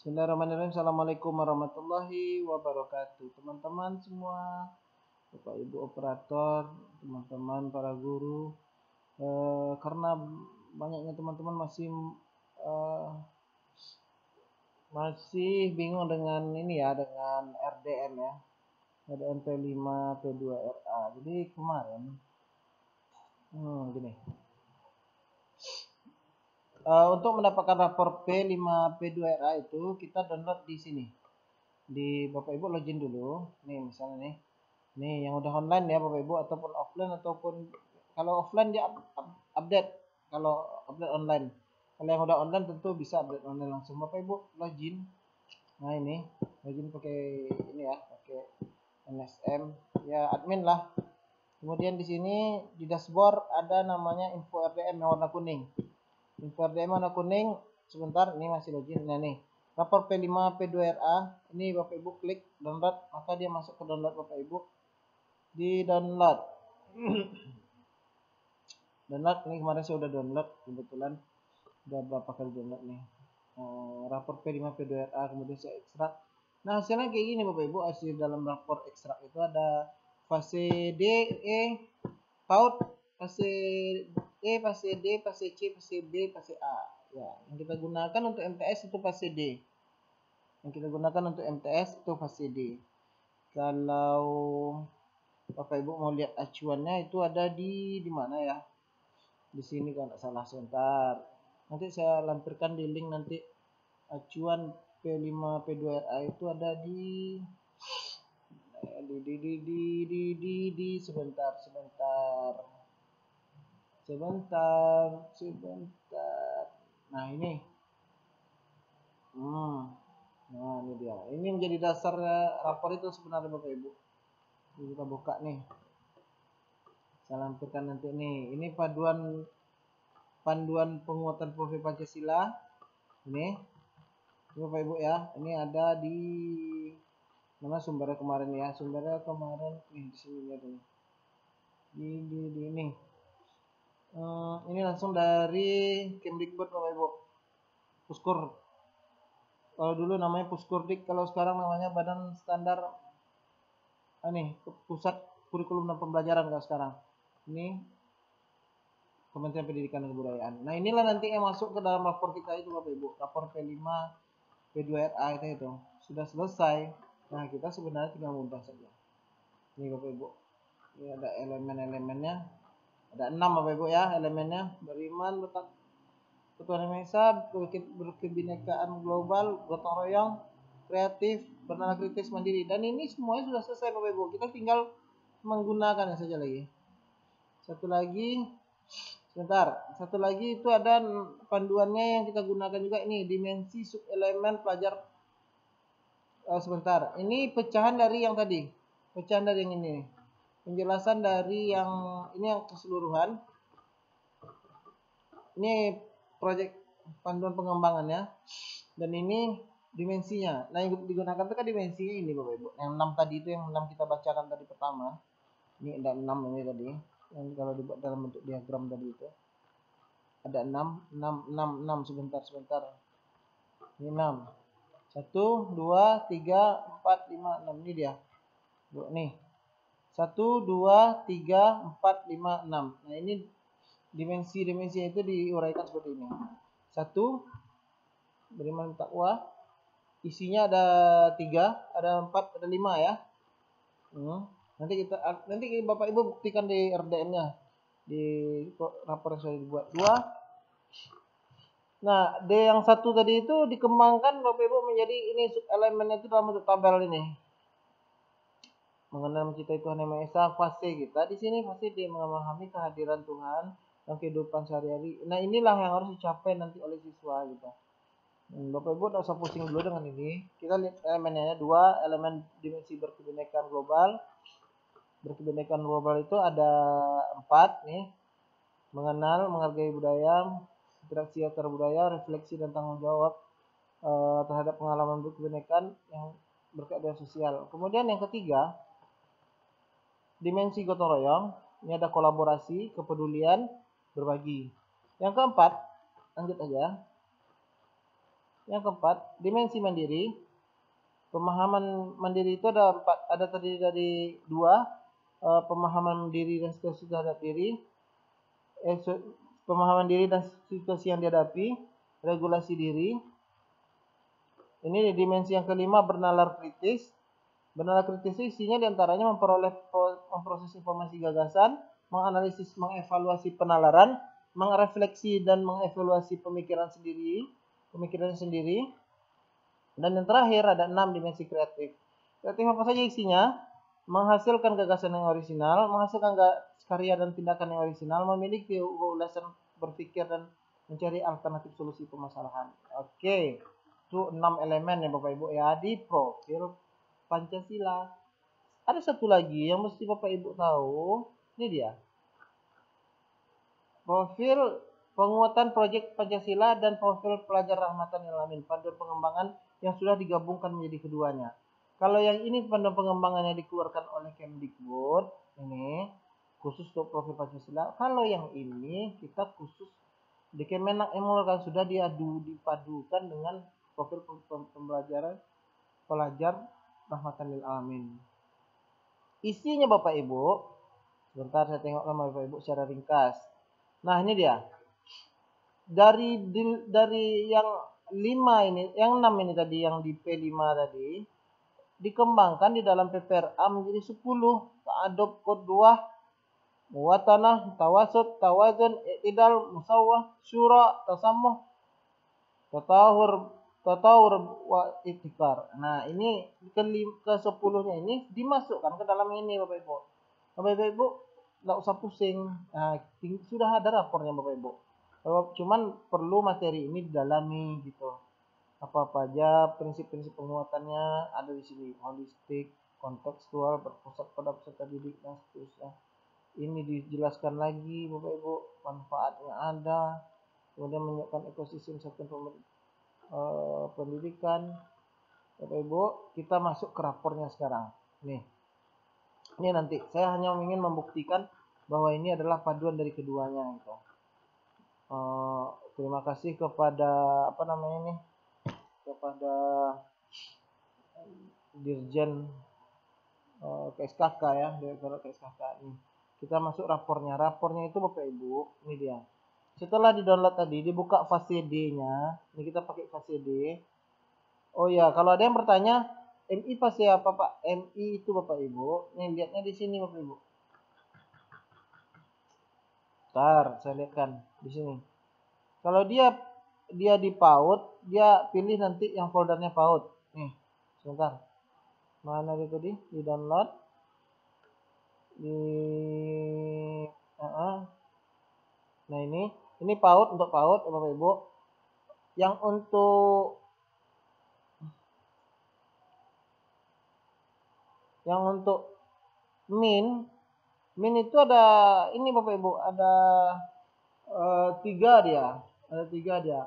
Bismillahirrahmanirrahim. Assalamualaikum warahmatullahi wabarakatuh. Teman-teman semua, Bapak Ibu operator, teman-teman para guru, karena banyaknya teman-teman masih bingung dengan ini ya, dengan RDM ya, RDM P5 P2RA. Jadi kemarin gini. Untuk mendapatkan rapor P5 P2RA itu kita download di sini. Di Bapak Ibu login dulu. Nih misalnya nih. Nih yang udah online ya Bapak Ibu, ataupun offline, ataupun kalau offline dia update, kalau update online. Kalau yang udah online tentu bisa update online langsung. Bapak Ibu login. Nah ini login pakai ini ya, pakai NSM ya, admin lah. Kemudian di sini di dashboard ada namanya info RDM yang warna kuning. Info RDM warna kuning. Sebentar, ini masih login. Nah nih, rapor P5 P2RA. Ini Bapak Ibu klik download, maka dia masuk ke download Bapak Ibu. Di download. Download ini kemarin saya udah download, kebetulan udah berapa kali download nih. Rapor P5 P2RA, kemudian saya ekstrak. Nah hasilnya kayak gini Bapak Ibu. Hasil dalam rapor ekstrak itu ada fase D, E, PAUD, fase E, fase D, fase C, fase B, fase A. Ya, yang kita gunakan untuk MTS itu fase D. Yang kita gunakan untuk MTS itu fase D. Kalau Bapak Ibu mau lihat acuannya itu ada di mana ya? Di sini kalau nggak salah, sebentar. Nanti saya lampirkan di link nanti. Acuan P5 P2RA itu ada di sebentar. Nah ini. Nah ini dia. Ini menjadi dasar rapor itu sebenarnya Bapak Ibu. Ini kita buka nih. Saya lampirkan nanti nih. Ini panduan penguatan profil Pancasila. Ini Bapak Ibu ya. Ini ada di mana sumbernya kemarin ya. Sumbernya kemarin nih di sini ada nih. Di ini. Ini langsung dari Kemdikbud Bapak Ibu. Puskur. Kalau dulu namanya Puskurdik, kalau sekarang namanya Badan Standar Pusat Kurikulum dan Pembelajaran kalau sekarang. Ini Kementerian Pendidikan dan Kebudayaan. Nah inilah nanti yang masuk ke dalam rapor kita itu Bapak Ibu. Rapor P5 P2RA itu sudah selesai. Nah kita sebenarnya tinggal mengubah saja. Ini Bapak Ibu. Ini ada elemen-elemennya. Ada 6 Bapak Ibu ya elemennya. Beriman, Ketuhanan Yang Esa, berkebinekaan global, gotong royong, kreatif, bernama kritis, mandiri. Dan ini semuanya sudah selesai Bapak Ibu. Kita tinggal menggunakannya saja lagi. Satu lagi itu ada panduannya yang kita gunakan juga ini, dimensi subelemen pelajar. Sebentar, ini pecahan dari yang tadi, pecahan dari yang ini, penjelasan dari yang ini yang keseluruhan. Ini proyek panduan pengembangannya, dan ini dimensinya. Nah yang digunakan itu kan dimensinya ini Bapak Ibu, yang 6 tadi itu, yang 6 kita bacakan tadi pertama. Ini ada 6 ini tadi, yang kalau dibuat dalam bentuk diagram tadi itu ada 6. Sebentar, ini 6, 1, 2, 3, 4, 5, 6. Ini dia nih, 1, 2, 3, 4, 5, 6. Nah ini dimensi itu diuraikan seperti ini. 1, beriman takwa, isinya ada 3, ada 4, ada 5 ya. Nanti Bapak Ibu buktikan di RDM-nya, di rapor yang sudah dibuat. 2. Nah, D yang 1 tadi itu dikembangkan Bapak Ibu menjadi ini subelemennya itu dalam bentuk tabel ini. Mengenal mencintai Tuhan Yang Maha Esa, fase kita di sini fase D, memahami kehadiran Tuhan dalam kehidupan sehari-hari. Nah, inilah yang harus dicapai nanti oleh siswa kita. Bapak Ibu tidak usah pusing dulu dengan ini. Kita lihat elemennya 2, elemen dimensi berkebinekaan global. Berkebinekaan global itu ada 4 nih. Mengenal, menghargai budaya, interaksi antar budaya, refleksi dan tanggung jawab terhadap pengalaman berkebinekaan yang berkeadilan sosial. Kemudian yang ketiga, dimensi gotong royong. Ini ada kolaborasi, kepedulian, berbagi. Yang keempat, lanjut aja. Yang keempat, dimensi mandiri. Pemahaman mandiri itu ada terdiri dari dua, pemahaman diri dan situasi terhadap diri, pemahaman diri dan situasi yang dihadapi, regulasi diri. Ini di dimensi yang kelima, bernalar kritis. Bernalar kritis itu isinya diantaranya memproses informasi gagasan, menganalisis, mengevaluasi penalaran, merefleksi dan mengevaluasi pemikiran sendiri. Dan yang terakhir ada 6, dimensi kreatif. Kreatif apa saja isinya? Menghasilkan gagasan yang orisinal, menghasilkan karya dan tindakan yang orisinal, memiliki ulasan berpikir dan mencari alternatif solusi permasalahan. Oke, itu 6 elemen ya Bapak Ibu ya di profil Pancasila. Ada satu lagi yang mesti Bapak Ibu tahu, ini dia. Profil penguatan proyek Pancasila dan profil pelajar rahmatan lil alamin, panduan pengembangan yang sudah digabungkan menjadi keduanya. Kalau yang ini panduan pengembangannya dikeluarkan oleh Kemdikbud, ini khusus untuk profil Pancasila. Kalau yang ini kita khusus di Kemenak mengeluarkan, sudah dipadukan dengan profil pembelajaran pelajar rahmatan lil alamin. Isinya Bapak Ibu, sebentar saya tengokkan Bapak Ibu secara ringkas. Nah, ini dia. Dari yang 5 ini, yang 6 ini tadi, yang di P5 tadi, dikembangkan di dalam PPRA menjadi 10. Ta'adub, qudwah, muwatanah, tawasud, tawazun, i'tidal, musawwah, syura, tasammuh, tatawur wa itikar. Nah, ini ke-10-nya ini dimasukkan ke dalam ini Bapak Ibu. Bapak Ibu enggak usah pusing. Nah, sudah ada rapornya Bapak Ibu. Cuman perlu materi ini didalami gitu. Apa-apa aja prinsip-prinsip penguatannya ada di sini. Holistik, kontekstual, berpusat pada peserta didik dan seterusnya. Ini dijelaskan lagi Bapak Ibu, manfaatnya ada. Kemudian menyiapkan ekosistem satuan pendidikan. Bapak Ibu, kita masuk ke rapornya sekarang. Nih. Ini nanti saya hanya ingin membuktikan bahwa ini adalah paduan dari keduanya gitu. Terima kasih kepada kepada Dirjen KSKK ya, Direktur KSKK ini. Kita masuk rapornya. Rapornya itu Bapak Ibu, ini dia. Setelah di-download tadi, dibuka fase D-nya. Ini kita pakai fase D. Oh ya, kalau ada yang bertanya, MI fase apa Pak? MI itu Bapak Ibu, nih lihatnya di sini Bapak Ibu. Bentar, saya lihatkan di sini. Kalau dia di PAUD, dia pilih nanti yang foldernya PAUD. Nih, sebentar. Mana dia tadi? Di download. Nah ini PAUD, untuk PAUD Bapak Ibu. Yang untuk min itu ada ini Bapak Ibu, ada 3 dia. Ada 3 dia.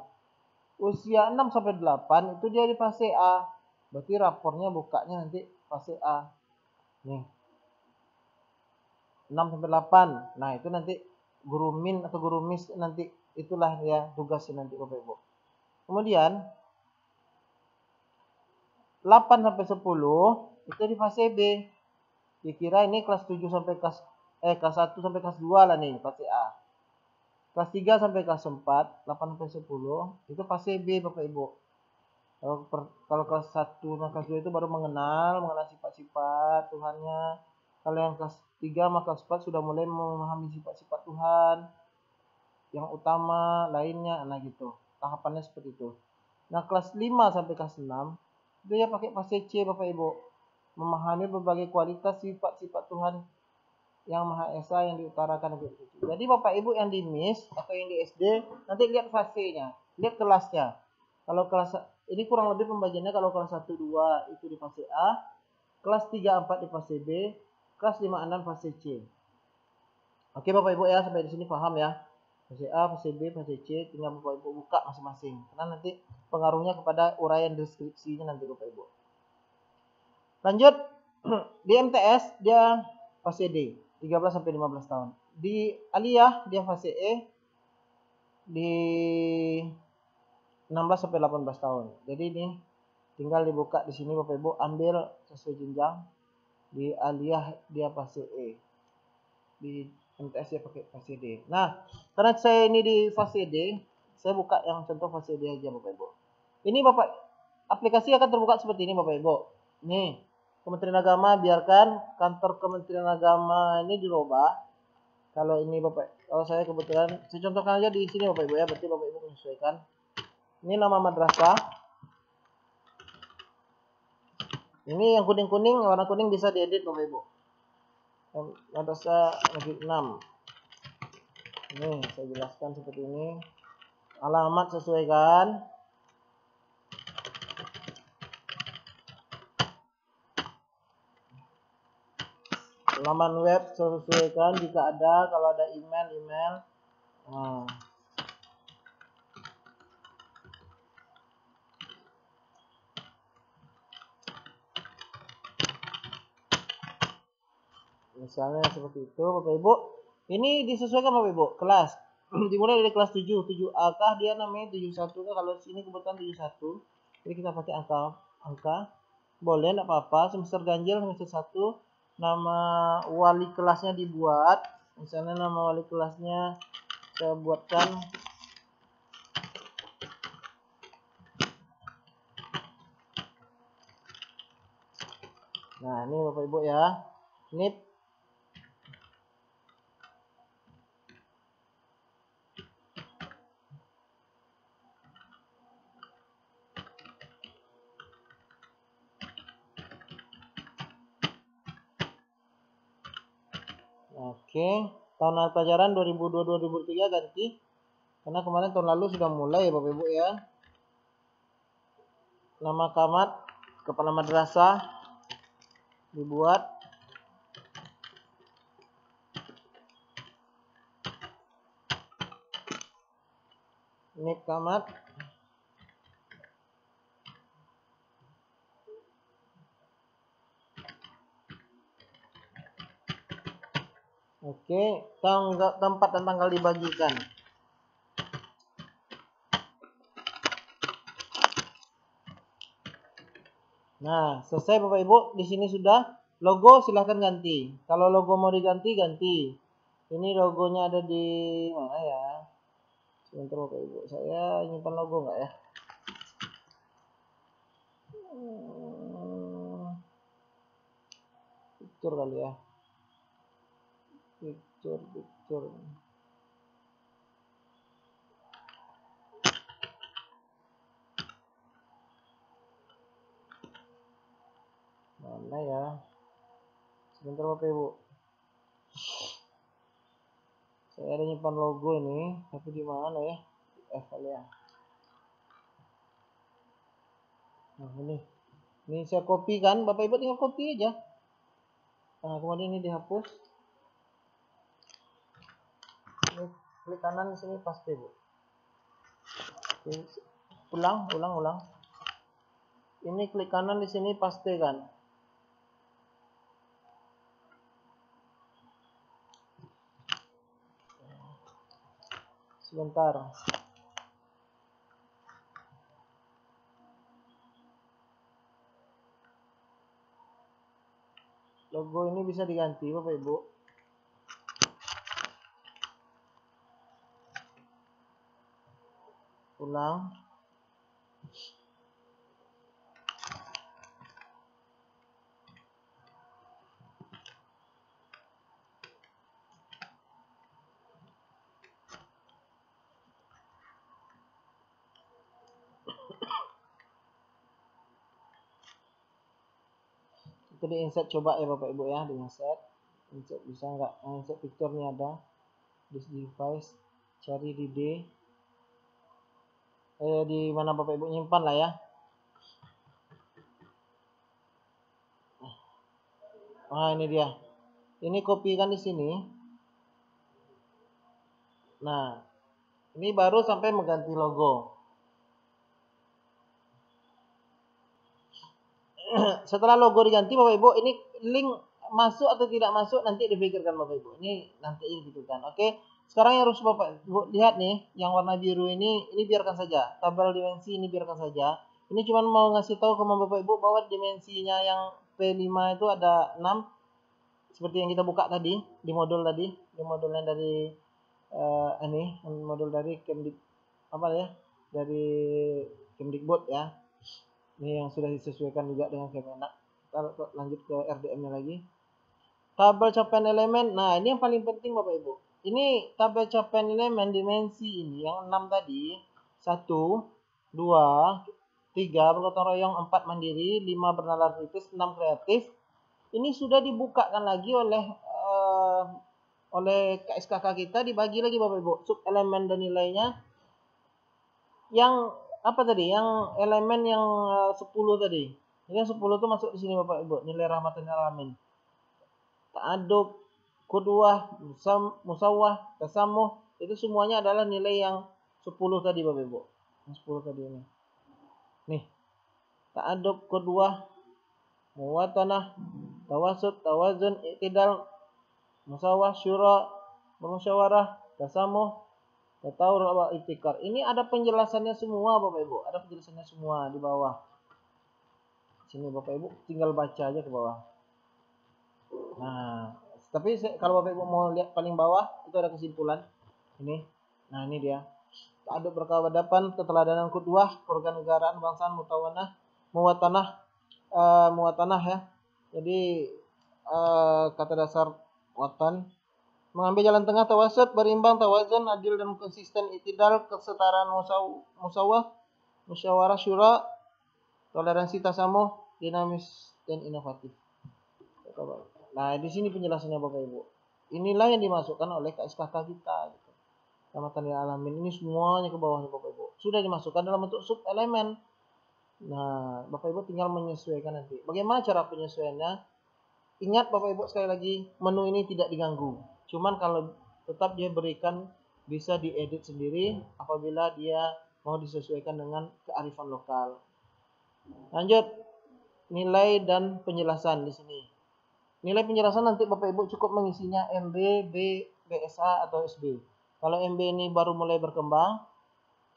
Usia 6 sampai 8 itu dia di fase A. Berarti rapornya bukanya nanti fase A. Nih. 6 sampai 8. Nah, itu nanti guru min atau guru mis nanti itulah ya tugasnya nanti Bapak Ibu. Kemudian 8 sampai 10 itu di fase B. Dikira ini kelas 7 sampai kelas 1 sampai kelas 2 lah nih fase A. Kelas 3 sampai kelas 4, 8 sampai 10 itu fase B Bapak Ibu. Kalau kelas 1 dan kelas 2 itu baru mengenal sifat-sifat Tuhannya. Kalau yang kelas 3 sama kelas 4 sudah mulai memahami sifat-sifat Tuhan yang utama lainnya, nah gitu. Tahapannya seperti itu. Nah, kelas 5 sampai kelas 6 dia pakai fase C Bapak Ibu. Memahami berbagai kualitas sifat-sifat Tuhan yang Maha Esa yang diutarakan. Jadi Bapak Ibu yang di MIS atau yang di SD nanti lihat fasenya, lihat kelasnya. Kalau kelas ini kurang lebih pembagiannya, kalau kelas 1 2 itu di fase A, kelas 3 4 di fase B, kelas 5 6 fase C. Oke Bapak Ibu ya, sampai di sini paham ya. Fase A, fase B, fase C, tinggal Bapak Ibu buka masing-masing. Karena nanti pengaruhnya kepada uraian deskripsinya nanti Bapak Ibu. Lanjut di MTS dia fase D, 13 sampai 15 tahun. Di Aliyah dia fase E. Di 16 sampai 18 tahun. Jadi ini tinggal dibuka di sini Bapak Ibu, ambil sesuai jenjang. Di aliyah dia fase E. Di MTS dia pakai fase D. Nah, karena saya ini di fase D, saya buka yang contoh fase D aja Bapak Ibu. Ini Bapak, aplikasi akan terbuka seperti ini Bapak Ibu. Nih, Kementerian Agama, biarkan kantor Kementerian Agama ini dirubah. Kalau ini Bapak, kalau saya kebetulan, saya contohkan aja di sini Bapak Ibu ya, berarti Bapak Ibu menyesuaikan. Ini nama madrasah. Ini yang kuning-kuning, warna kuning bisa diedit Bapak Ibu. Madrasah Negeri 6. Ini saya jelaskan seperti ini. Alamat sesuaikan. Laman web sesuaikan jika ada, kalau ada email. Nah. Misalnya seperti itu Bapak Ibu. Ini disesuaikan Bapak Ibu. Kelas. Dimulai dari kelas 7. 7A kah dia namanya 71 kah? Kalau sini kebetulan 71. Jadi kita pakai angka. Boleh enggak apa-apa. Semester ganjil semester 1. Nama wali kelasnya dibuat. Misalnya nama wali kelasnya saya buatkan nah, ini Bapak Ibu ya. Ini oke, tahun pelajaran 2002-2003 ganti. Karena kemarin tahun lalu sudah mulai Bapak Ibu ya. Nama camat, kepala madrasah dibuat. NIP camat. Oke, tempat dan tanggal dibagikan. Nah, selesai Bapak Ibu. Di sini sudah. Logo silahkan ganti. Kalau logo mau diganti, ganti. Ini logonya ada di mana ya? Sebentar Bapak Ibu. Saya nyimpan logo nggak ya? Picture kali ya. Picture. Mana ya? Sebentar Bapak Ibu. Saya ada nyimpan logo ini, tapi di mana ya? Kali ya. Nah, ini saya copy kan, Bapak Ibu tinggal copy aja. Nah, kemudian ini dihapus. Ini klik kanan di sini paste, Bu. Oke. Ulang. Ini klik kanan di sini paste kan. Sebentar. Logo ini bisa diganti Bapak Ibu. Ulang. Itu di insert coba ya Bapak Ibu ya, di insert bisa nggak? Insert picture-nya ada di device, cari di D, di mana Bapak Ibu nyimpan lah ya. Nah, ini dia. Ini kopikan di sini. Nah, ini baru sampai mengganti logo. Setelah logo diganti Bapak Ibu, ini link masuk atau tidak masuk nanti dipikirkan Bapak Ibu. Ini nanti dipikirkan. Oke. Sekarang yang harus Bapak Ibu lihat nih, yang warna biru ini biarkan saja. Tabel dimensi ini biarkan saja. Ini cuma mau ngasih tahu ke Bapak Ibu bahwa dimensinya yang P5 itu ada 6. Seperti yang kita buka tadi, di modul tadi. Di modul yang dari ini, modul dari Kemdik, apa ya? Dari Kemdikbud ya. Ini yang sudah disesuaikan juga dengan Kemenak. Kita lanjut ke RDM-nya lagi. Tabel capaian elemen. Nah, ini yang paling penting Bapak Ibu. Ini tabel capaian elemen dimensi ini yang 6 tadi. 1, 2, 3 bergotong royong, 4 mandiri, 5 bernalar kritis, 6 kreatif. Ini sudah dibukakan lagi oleh KSKK kita, dibagi lagi Bapak Ibu. Sub elemen dan nilainya. Yang apa tadi? Yang elemen yang 10 tadi. Ini yang 10 itu masuk di sini Bapak Ibu. Nilai rahmatan alamin. Ta'adub, Qudwah, Musawwah, Tasamuh, itu semuanya adalah nilai yang 10 tadi Bapak Ibu. Yang 10 tadi ini. Nih. Ta'adub, Qudwah, Muwatanah, Tawasud, Tawazun, Iktidal, Musawwah, Syura, Bermusyawarah, Tasamuh, Tatawur, Iktikar. Ini ada penjelasannya semua Bapak Ibu. Ada penjelasannya semua di bawah. Sini Bapak Ibu tinggal baca aja ke bawah. Nah, tapi kalau Bapak Ibu mau lihat paling bawah itu ada kesimpulan ini. Nah, ini dia. Ta'adub berkewadapan, keteladanan Qudwah, kewarganegaraan, bangsaan, muwatanah ya. Jadi kata dasar watan, mengambil jalan tengah, tawasud, berimbang, tawazun, adil dan konsisten, iktidal, kesetaraan, musawwah, musyawarah, syura, toleransi, tasamuh, dinamis dan inovatif. Nah, di sini penjelasannya Bapak Ibu. Inilah yang dimasukkan oleh KSKK kita. Gitu. Rahmatan alamin ini semuanya ke bawahnya Bapak Ibu. Sudah dimasukkan dalam bentuk sub elemen. Nah, Bapak Ibu tinggal menyesuaikan nanti. Bagaimana cara penyesuaiannya? Ingat Bapak Ibu sekali lagi, menu ini tidak diganggu. Cuman kalau tetap dia berikan bisa diedit sendiri apabila dia mau disesuaikan dengan kearifan lokal. Lanjut, nilai dan penjelasan di sini. Nilai penjelasan nanti Bapak Ibu cukup mengisinya MB, B, BSA atau SB. Kalau MB ini baru mulai berkembang,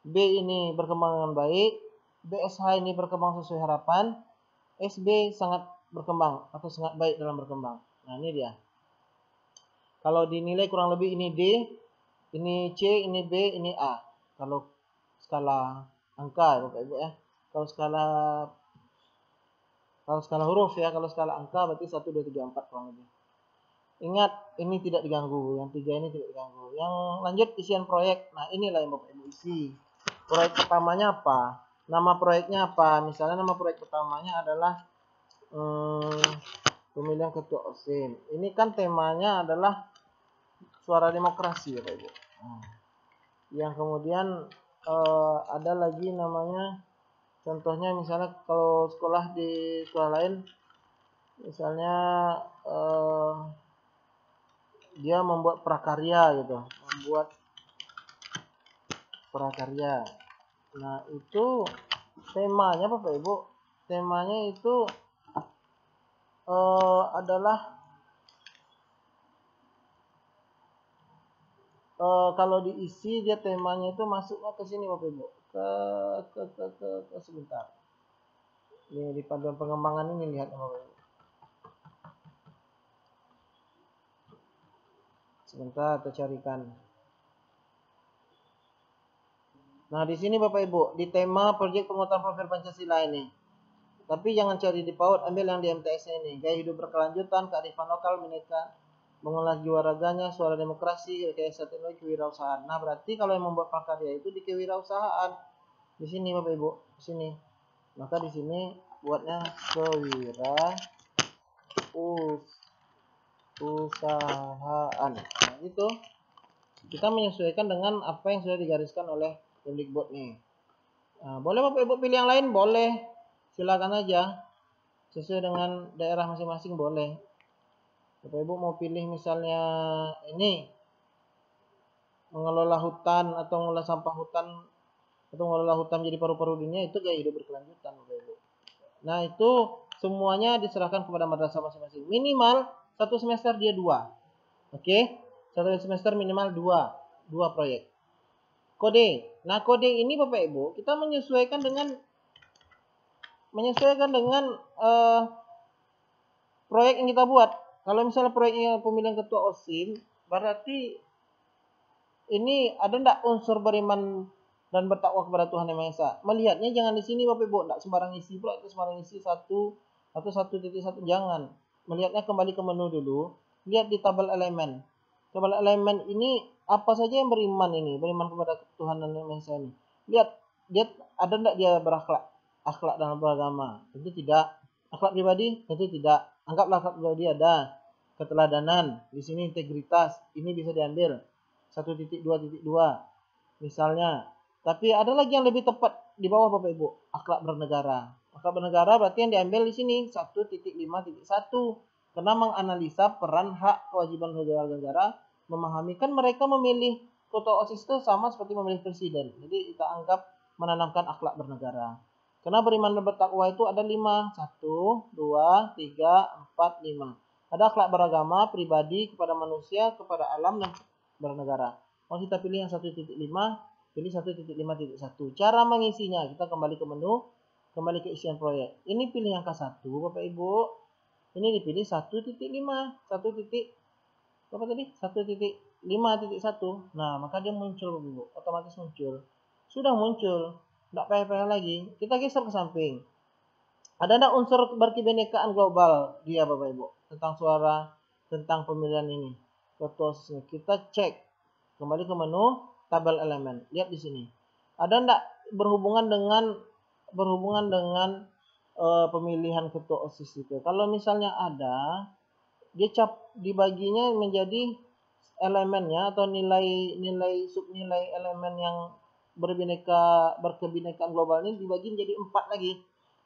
B ini berkembang dengan baik, BSH ini berkembang sesuai harapan, SB sangat berkembang atau sangat baik dalam berkembang. Nah, ini dia. Kalau dinilai kurang lebih ini D, ini C, ini B, ini A. Kalau skala angka Bapak Ibu ya. Kalau skala huruf ya, kalau skala angka berarti 1, 2, 3, 4 kurang lebih. Ingat, ini tidak diganggu, yang 3 ini tidak diganggu. Yang lanjut isian proyek. Nah, inilah yang Bapak Ibu isi. Proyek pertamanya apa? Nama proyeknya apa? Misalnya nama proyek pertamanya adalah pemilihan ketua OSIM. Ini kan temanya adalah suara demokrasi Bapak Ibu. Yang kemudian ada lagi namanya, contohnya misalnya kalau sekolah di sekolah lain, misalnya dia membuat prakarya gitu, membuat prakarya. Nah, itu temanya Bapak Ibu, temanya itu adalah kalau diisi dia temanya itu masuknya ke sini Bapak Ibu, ke sebentar. Ini di panduan pengembangan ini lihat Bapak Ibu. Sebentar kita carikan. Nah, di sini Bapak Ibu, di tema proyek penguatan profil Pancasila ini. Tapi jangan cari di PAUD, ambil yang di MTS ini. Gaya hidup berkelanjutan, kearifan lokal, Bhinneka, mengolah jiwa raganya, suara demokrasi, rekayasa teknologi, kewirausahaan. Nah, berarti kalau yang membuat prakarya itu di kewirausahaan. Di sini Bapak Ibu, di sini. Maka di sini buatnya kewirausahaan. Nah, itu kita menyesuaikan dengan apa yang sudah digariskan oleh Kemdikbud nih. Nah, boleh Bapak Ibu pilih yang lain? Boleh. Silakan aja. Sesuai dengan daerah masing-masing boleh. Bapak Ibu mau pilih misalnya ini, mengelola hutan atau mengelola sampah hutan atau mengelola hutan jadi paru-paru dunia, itu gaya hidup berkelanjutan Bapak Ibu. Nah, itu semuanya diserahkan kepada madrasah masing-masing. Minimal 1 semester dia 2. Oke? 1 semester minimal 2. 2 proyek. Coding. Nah, coding ini Bapak Ibu, kita menyesuaikan dengan proyek yang kita buat. Kalau misalnya proyeknya pemilihan ketua OSIM, berarti ini ada enggak unsur beriman dan bertakwa kepada Tuhan Yang Maha Esa. Melihatnya jangan di sini Bapak Ibu, enggak sembarang isi pula, itu sembarang isi 1 atau 1.1, jangan. Melihatnya kembali ke menu dulu, lihat di tabel elemen. Tabel elemen ini apa saja yang beriman ini, beriman kepada Tuhan Yang Maha Esa ini. Lihat ada enggak dia akhlak dalam beragama? Tentu tidak. Akhlak pribadi? Tentu tidak. Anggaplah akhlak pribadi ada. Keteladanan, di sini integritas, ini bisa diambil 1.2.2 misalnya. Tapi ada lagi yang lebih tepat di bawah Bapak Ibu, akhlak bernegara. Akhlak bernegara berarti yang diambil di sini 1.5.1, karena menganalisa peran, hak, kewajiban negara, memahami, kan mereka memilih ketua OSIS itu sama seperti memilih presiden. Jadi kita anggap menanamkan akhlak bernegara. Karena beriman dan bertakwa itu ada 5, 1, 2, 3, 4, 5. Ada akhlak beragama, pribadi, kepada manusia, kepada alam, dan bernegara. Kalau kita pilih yang 1.5, pilih 1.5.1. Cara mengisinya, kita kembali ke menu, kembali ke isian proyek. Ini pilih angka 1, Bapak Ibu. Ini dipilih 1.5, 1.5.1. Nah, maka dia muncul Bapak Ibu, otomatis muncul. Sudah muncul, tidak payah-payah lagi. Kita geser ke samping. Ada enggak unsur berkebinekaan global dia Bapak Ibu tentang suara, tentang pemilihan ini? Ketua kita cek kembali ke menu tabel elemen. Lihat di sini. Ada enggak berhubungan dengan pemilihan ketua OSIS itu? Kalau misalnya ada, dia dibaginya menjadi elemennya atau subnilai elemen yang berkebinekaan global ini dibagi menjadi 4 lagi.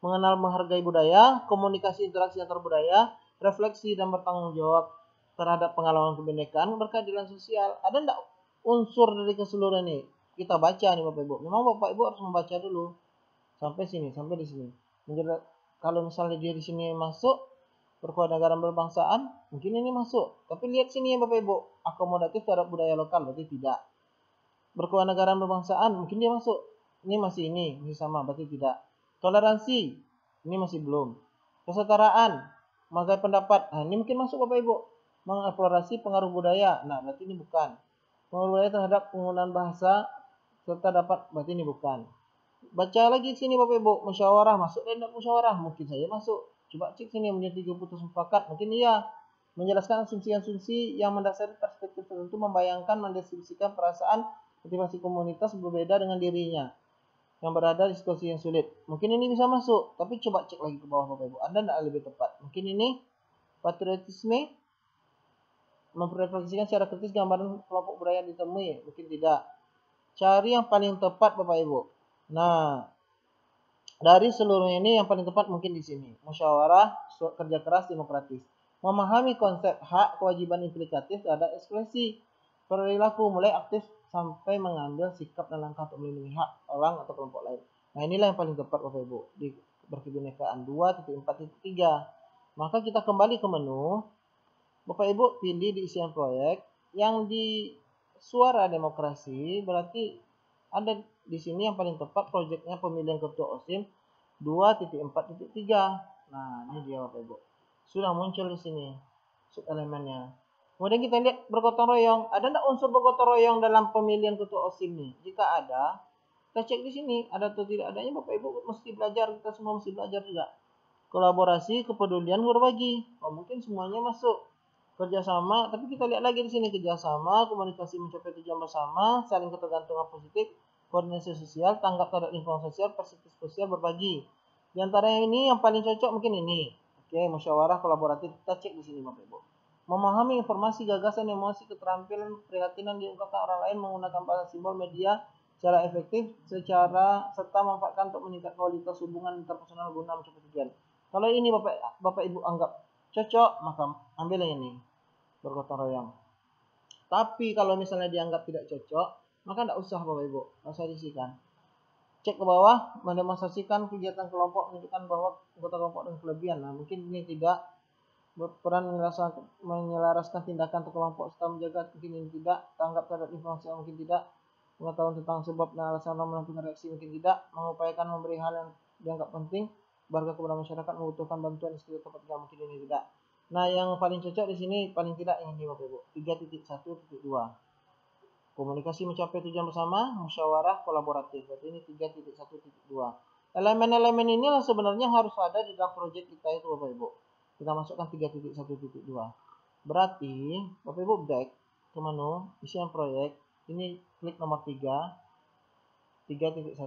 Mengenal, menghargai budaya, komunikasi interaksi antar budaya, refleksi dan bertanggung jawab terhadap pengalaman kebinekaan, berkeadilan sosial. Ada enggak unsur dari keseluruhan ini? Kita baca nih Bapak Ibu. Memang Bapak Ibu harus membaca dulu sampai sini, sampai di sini. Kalau misalnya dia di sini masuk berkewarganegaraan berbangsaan, mungkin ini masuk. Tapi lihat sini ya Bapak Ibu, akomodatif terhadap budaya lokal berarti tidak. Berkewarganegaraan berbangsaan, mungkin dia masuk. Ini masih sama, berarti tidak. Toleransi, ini masih belum. Kesetaraan, menghargai pendapat, nah ini mungkin masuk Bapak Ibu. Mengeksplorasi pengaruh budaya, nah berarti ini bukan. Pengaruh budaya terhadap penggunaan bahasa serta dapat, berarti ini bukan. Baca lagi sini Bapak Ibu, musyawarah, masuk dan tidak musyawarah, mungkin saja masuk. Coba cek sini, menjadi 3 putus mufakat, mungkin iya. Menjelaskan asumsi-asumsi yang mendasari perspektif tertentu, membayangkan, mendeskripsikan perasaan, motivasi komunitas berbeda dengan dirinya yang berada di situasi yang sulit. Mungkin ini bisa masuk, tapi coba cek lagi ke bawah Bapak Ibu. Anda tidak lebih tepat. Mungkin ini patriotisme, memperrefleksikan secara kritis gambaran kelompok budaya yang ditemui. Mungkin tidak. Cari yang paling tepat Bapak Ibu. Nah, dari seluruhnya ini yang paling tepat mungkin di sini. Musyawarah, kerja keras, demokratis. Memahami konsep hak, kewajiban implikatif terhadap ekspresi perilaku, mulai aktif sampai mengambil sikap dan langkah untuk melindungi hak orang atau kelompok lain. Nah, inilah yang paling tepat Bapak Ibu di berkebinekaan 2.4.3. Maka kita kembali ke menu. Bapak Ibu pilih di isian proyek yang di suara demokrasi, berarti ada di sini yang paling tepat proyeknya pemilihan ketua OSIM 2.4.3. Nah, ini dia Bapak Ibu. Sudah muncul di sini sub elemennya. Kemudian kita lihat bergotong royong. Ada enggak unsur bergotong royong dalam pemilihan ketua OSIM ini? Jika ada, kita cek di sini. Ada atau tidak adanya, Bapak Ibu mesti belajar. Kita semua mesti belajar juga. Kolaborasi, kepedulian, berbagi. Oh, mungkin semuanya masuk. Kerjasama, tapi kita lihat lagi di sini. Kerjasama, komunikasi mencapai tujuan bersama, saling ketergantungan positif, koordinasi sosial, tanggap terhadap lingkungan sosial, perspektif sosial, berbagi. Di antara ini yang paling cocok mungkin ini. Oke, musyawarah kolaboratif. Kita cek di sini Bapak Ibu. Memahami informasi, gagasan, emosi, keterampilan, keprihatinan diungkapkan orang lain menggunakan bahasa simbol media secara efektif, serta memanfaatkan untuk meningkatkan kualitas hubungan interpersonal guna mencapai tujuan. Kalau ini Bapak Ibu anggap cocok, maka ambil yang ini, bergotong royong. Tapi kalau misalnya dianggap tidak cocok, maka tidak usah Bapak Ibu, tidak usah diisikan. Cek ke bawah, mendemonstrasikan kegiatan kelompok menunjukkan bahwa anggota kelompok dengan kelebihan. Nah, mungkin ini tidak berperan menyelaraskan tindakan atau kelompok serta menjaga mungkin ini tidak, tanggap terhadap informasi yang mungkin tidak, pengetahuan tentang sebab dan alasan menentukan reaksi mungkin tidak, mengupayakan memberi hal yang dianggap penting, warga kepada masyarakat membutuhkan bantuan di sekitar tempat tinggal mungkin ini tidak. Nah, yang paling cocok di sini paling tidak yang ini Bapak Ibu, 3.1.2. Komunikasi mencapai tujuan bersama, musyawarah kolaboratif. Berarti ini 3.1.2. Elemen-elemen inilah sebenarnya harus ada di dalam proyek kita itu Bapak Ibu. Kita masukkan 3.1.2. Berarti Bapak Ibu back ke menu isian proyek. Ini klik nomor 3, 3.1.2.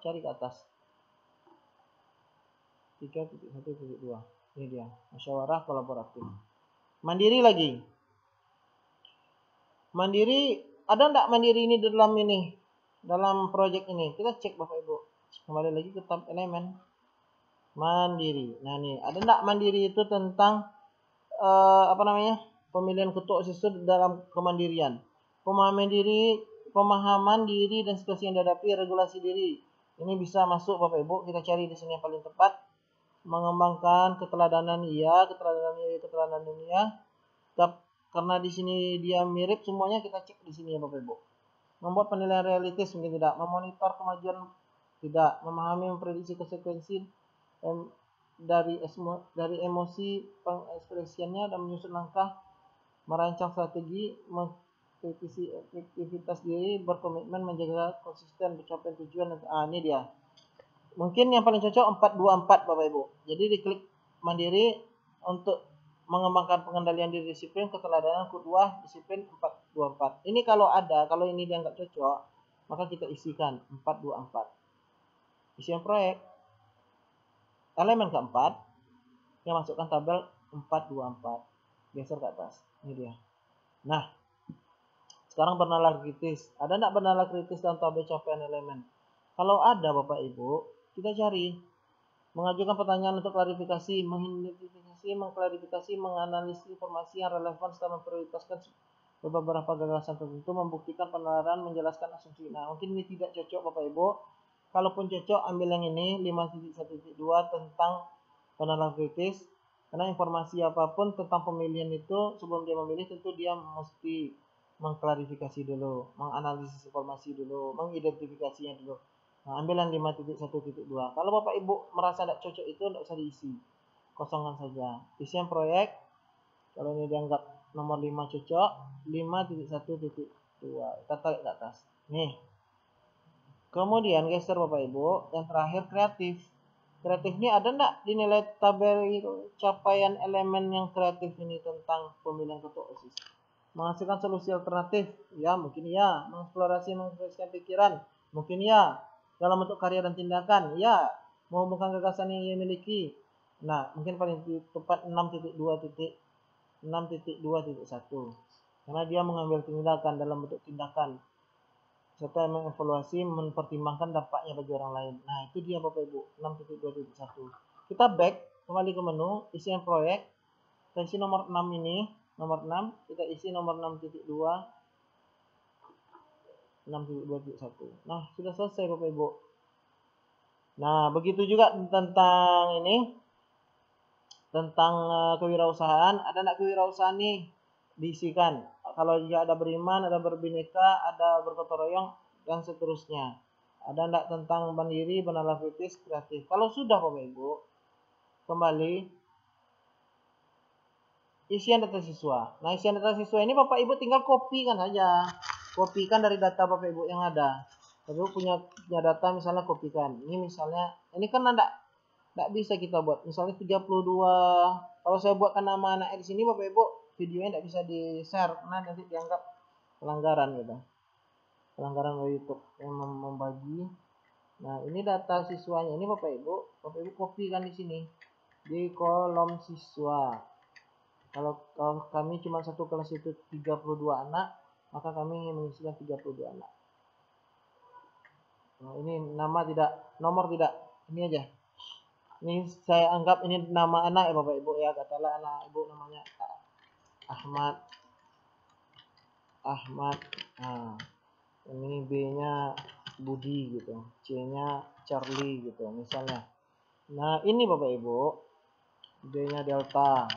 Cari ke atas. 3.1.2. Ini dia, musyawarah kolaboratif. Mandiri lagi. Mandiri, ada enggak mandiri ini dalam proyek ini? Kita cek Bapak Ibu. Kembali lagi ke tab elemen. Mandiri. Nah, nih, ada enggak mandiri itu tentang pemilihan ketua OSIS dalam kemandirian. Pemahaman diri dan situasi yang dihadapi, regulasi diri. Ini bisa masuk Bapak Ibu, kita cari di sini yang paling tepat. Mengembangkan keteladanan keteladanan iya. Karena di sini dia mirip semuanya, kita cek di sini ya Bapak Ibu. Membuat penilaian realistis mungkin tidak, memonitor kemajuan tidak, memahami memprediksi konsekuensi dari emosi pengekspresiannya dan menyusun langkah, merancang strategi, mengkritisi efektivitas diri, berkomitmen menjaga konsisten mencapai tujuan. Ini dia. Mungkin yang paling cocok 424 Bapak Ibu. Jadi diklik mandiri untuk mengembangkan pengendalian diri disiplin, keteladanan, kedua disiplin 424. Ini kalau ini dianggap cocok, maka kita isikan 424. Isian proyek. Elemen keempat, yang masukkan tabel 424. Geser ke atas. Ini dia. Nah, sekarang bernalar kritis. Ada enggak bernalar kritis dalam tabel capaian elemen? Kalau ada Bapak Ibu, kita cari. Mengajukan pertanyaan untuk klarifikasi, mengidentifikasi, mengklarifikasi, menganalisis informasi yang relevan serta memprioritaskan beberapa gagasan tertentu, membuktikan penalaran, menjelaskan asumsi. Nah, mungkin ini tidak cocok Bapak Ibu. Kalaupun cocok, ambil yang ini 5.1.2 tentang penalaran kritis. Karena informasi apapun tentang pemilihan itu, sebelum dia memilih tentu dia mesti mengklarifikasi dulu, menganalisis informasi dulu, mengidentifikasinya dulu. Nah, ambil yang 5.1.2. Kalau Bapak Ibu merasa tidak cocok itu tidak usah diisi. Kosongkan saja. Isian proyek. Kalau ini dianggap nomor 5 cocok. 5.1.2. Kita tarik ke atas. Nih. Kemudian geser Bapak Ibu. Yang terakhir kreatif. Kreatif ini ada enggak di nilai tabel capaian elemen yang kreatif ini tentang pemilihan ketua OSIS? Menghasilkan solusi alternatif. Ya, mungkin ya. Mengeksplorasikan pikiran. Mungkin ya. Dalam bentuk karya dan tindakan, ya, menghubungkan gagasan yang ia miliki. Nah, mungkin paling tepat 6.2.1 karena dia mengambil tindakan dalam bentuk tindakan serta mengevaluasi, mempertimbangkan dampaknya bagi orang lain. Nah, itu dia Bapak Ibu, 6.2.1. Kita back kembali ke menu isian proyek. Kita isi nomor 6 ini, nomor 6, kita isi nomor 6.2. 6.2.1. Nah, sudah selesai Bapak Ibu. Nah, begitu juga tentang ini. Tentang kewirausahaan. Ada enggak kewirausahaan nih? Diisikan. Kalau dia ada beriman, ada berbineka, ada bergotong royong, dan seterusnya. Ada enggak tentang mandiri, bernalar kritis, kreatif. Kalau sudah Bapak Ibu, kembali isian data siswa. Nah, isian data siswa ini Bapak Ibu tinggal kopikan saja. Kopikan dari data Bapak Ibu yang ada. Bapak Ibu punya data misalnya kopikan. Ini misalnya, ini kan enggak bisa kita buat. Misalnya 32. Kalau saya buatkan nama anak di sini Bapak Ibu, videonya enggak bisa di-share karena nanti dianggap pelanggaran gitu. Pelanggaran dari YouTube yang membagi. Nah, ini data siswanya. Ini Bapak Ibu kopikan di sini. Di kolom siswa. Kalau kami cuma satu kelas itu 32 anak, maka kami mengisikan 32 anak. Nah, ini nomor tidak. Ini aja. Ini saya anggap ini nama anak ya Bapak Ibu ya. Katakanlah anak Ibu namanya Ahmad. Nah, ini B-nya Budi gitu. C-nya Charlie gitu misalnya. Nah, ini Bapak Ibu. D-nya delta.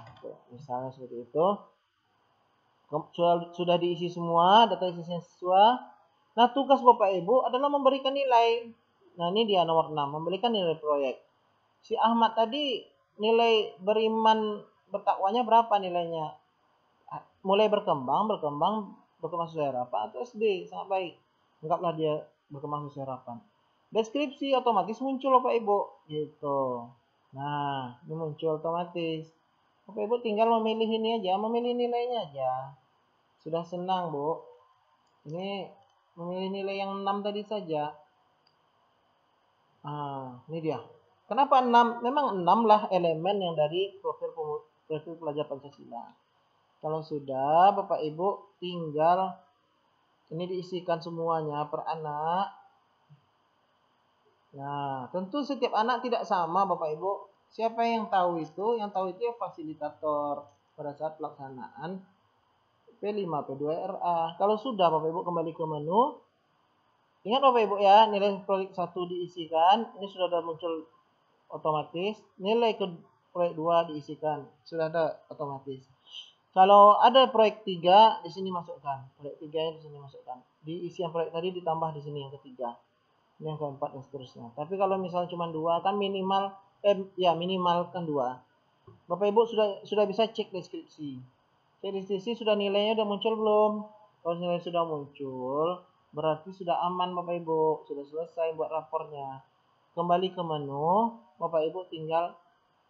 Misalnya seperti itu. Sudah diisi semua data siswa. Nah, tugas Bapak Ibu adalah memberikan nilai. Nah, ini dia nomor 6, memberikan nilai proyek. Si Ahmad tadi nilai beriman bertakwanya berapa nilainya? Mulai berkembang sesuai harapan atau SD, sangat baik. Anggaplah dia berkembang sesuai harapan. Deskripsi otomatis muncul Bapak Ibu, gitu. Nah, ini muncul otomatis. Bapak Ibu tinggal memilih ini aja, memilih nilainya aja. Sudah senang, Bu. Ini memilih nilai yang 6 tadi saja. Ini dia. Kenapa 6? Memang 6 lah elemen yang dari profil pelajar Pancasila. Kalau sudah, Bapak Ibu tinggal ini diisikan semuanya per anak. Nah, tentu setiap anak tidak sama Bapak Ibu. Siapa yang tahu itu? Yang tahu itu ya fasilitator pada saat pelaksanaan P5, P2RA. Kalau sudah Bapak Ibu kembali ke menu. Ingat Bapak Ibu ya, nilai proyek 1 diisikan. Ini sudah ada muncul otomatis. Nilai ke proyek 2 diisikan. Sudah ada otomatis. Kalau ada proyek 3 di sini masukkan. Proyek 3-nya di sini masukkan. Di isian proyek tadi ditambah di sini yang ketiga. Ini yang keempat dan seterusnya. Tapi kalau misalnya cuma 2 kan minimal kan 2. Bapak Ibu sudah bisa cek deskripsi. Cek deskripsi sudah nilainya udah muncul belum? Kalau nilai sudah muncul, berarti sudah aman Bapak Ibu, sudah selesai buat rapornya. Kembali ke menu, Bapak Ibu tinggal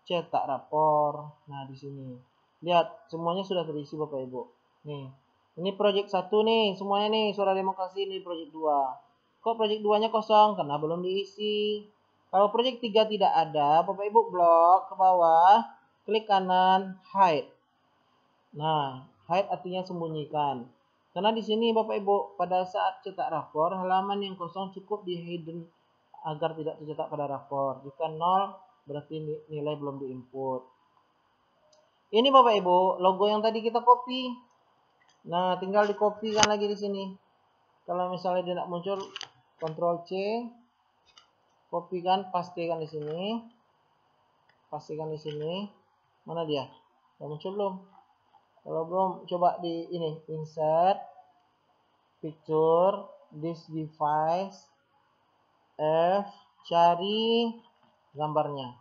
cetak rapor. Nah, di sini. Lihat, semuanya sudah terisi Bapak Ibu. Nih. Ini project 1 nih, semuanya nih, Suara Demokrasi ini project 2. Kok project 2-nya kosong? Karena belum diisi. Kalau project 3 tidak ada, Bapak Ibu blok ke bawah, klik kanan, hide. Nah, hide artinya sembunyikan. Karena di sini Bapak Ibu pada saat cetak rapor, halaman yang kosong cukup di hidden agar tidak tercetak pada rapor. Jika 0, berarti nilai belum diinput. Ini Bapak Ibu, logo yang tadi kita copy. Nah, tinggal dikopikan lagi di sini. Kalau misalnya tidak muncul, Ctrl C, kopikan, pastikan di sini. Pastikan di sini. Mana dia? Sudah muncul belum? Kalau belum, coba di ini, insert, picture, this device, F, cari gambarnya.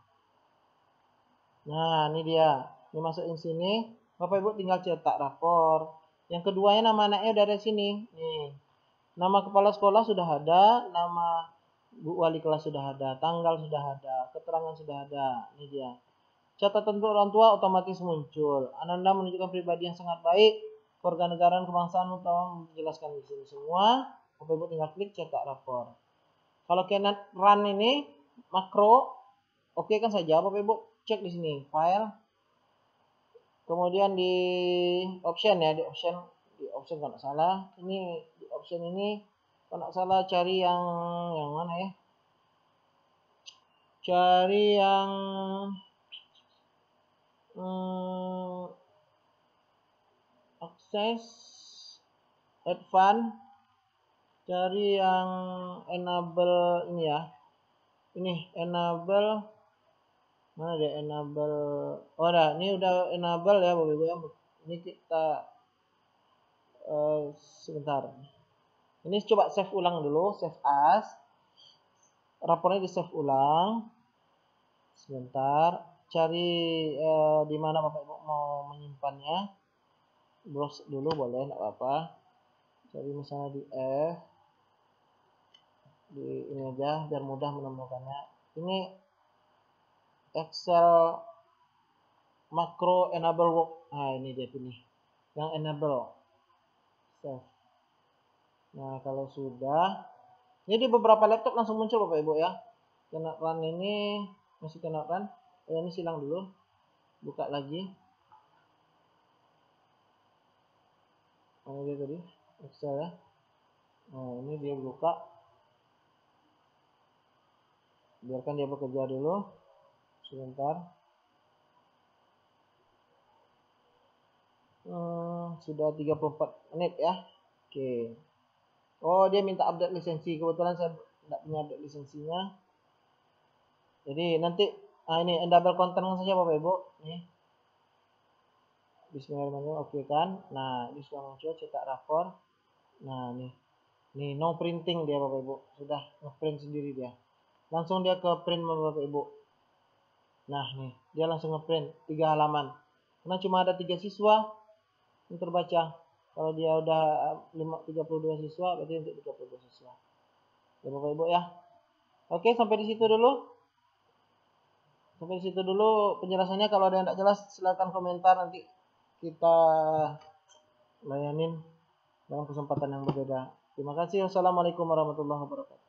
Nah, ini dia. Ini masukin sini. Bapak Ibu tinggal cetak rapor. Yang keduanya nama anaknya udah ada sini. Nih. Nama kepala sekolah sudah ada, nama Bu Wali kelas sudah ada, tanggal sudah ada, keterangan sudah ada. Ini dia. Catatan untuk orang tua otomatis muncul. Ananda menunjukkan pribadi yang sangat baik. Kewarganegaraan kebangsaan utama menjelaskan di sini semua. Bapak Ibu tinggal klik cetak rapor. Kalau Canon Run ini makro, oke kan saja. Bapak Ibu cek di sini file. Kemudian di option ya, di option kalau nggak salah. Ini di option ini kalau nggak salah cari yang mana ya? Cari yang akses advance, cari yang enable ini ya, ini enable, mana dia enable, oh dah, ini udah enable ya Bapak Ibu ya. Ini kita sebentar, ini coba save ulang dulu, save as, rapornya di save ulang sebentar, cari di mana Bapak Ibu mau menyimpannya, browse dulu boleh, nggak apa-apa. Cari misalnya di F, di ini aja biar mudah menemukannya. Ini Excel makro enable work. Nah, ini dia pilih yang enable save. Nah, kalau sudah, ini di beberapa laptop langsung muncul Bapak Ibu ya. Kena run ini masih kena run. Ini silang dulu, buka lagi. Mana dia tadi? Excel ya. Nah, ini dia buka. Biarkan dia bekerja dulu. Sebentar. Sudah 34 menit ya. Oke. Oh, dia minta update lisensi. Kebetulan saya tidak punya update lisensinya. Jadi nanti Ini double content saja Bapak Ibu. Nih. Bismillahirrahmanirrahim. Oke kan. Nah, ini sudah muncul cetak rapor. Nah, nih. Nih, no printing dia Bapak Ibu. Sudah ngeprint sendiri dia. Langsung dia ke print Bapak Ibu. Nah, nih. Dia langsung ngeprint 3 halaman. Karena cuma ada 3 siswa yang terbaca. Kalau dia udah 32 siswa, berarti untuk 32 siswa. Ya Bapak Ibu ya. Oke, sampai di situ dulu. Sampai di situ dulu penjelasannya. Kalau ada yang tidak jelas, silakan komentar, nanti kita layanin dalam kesempatan yang berbeda. Terima kasih. Wassalamualaikum warahmatullahi wabarakatuh.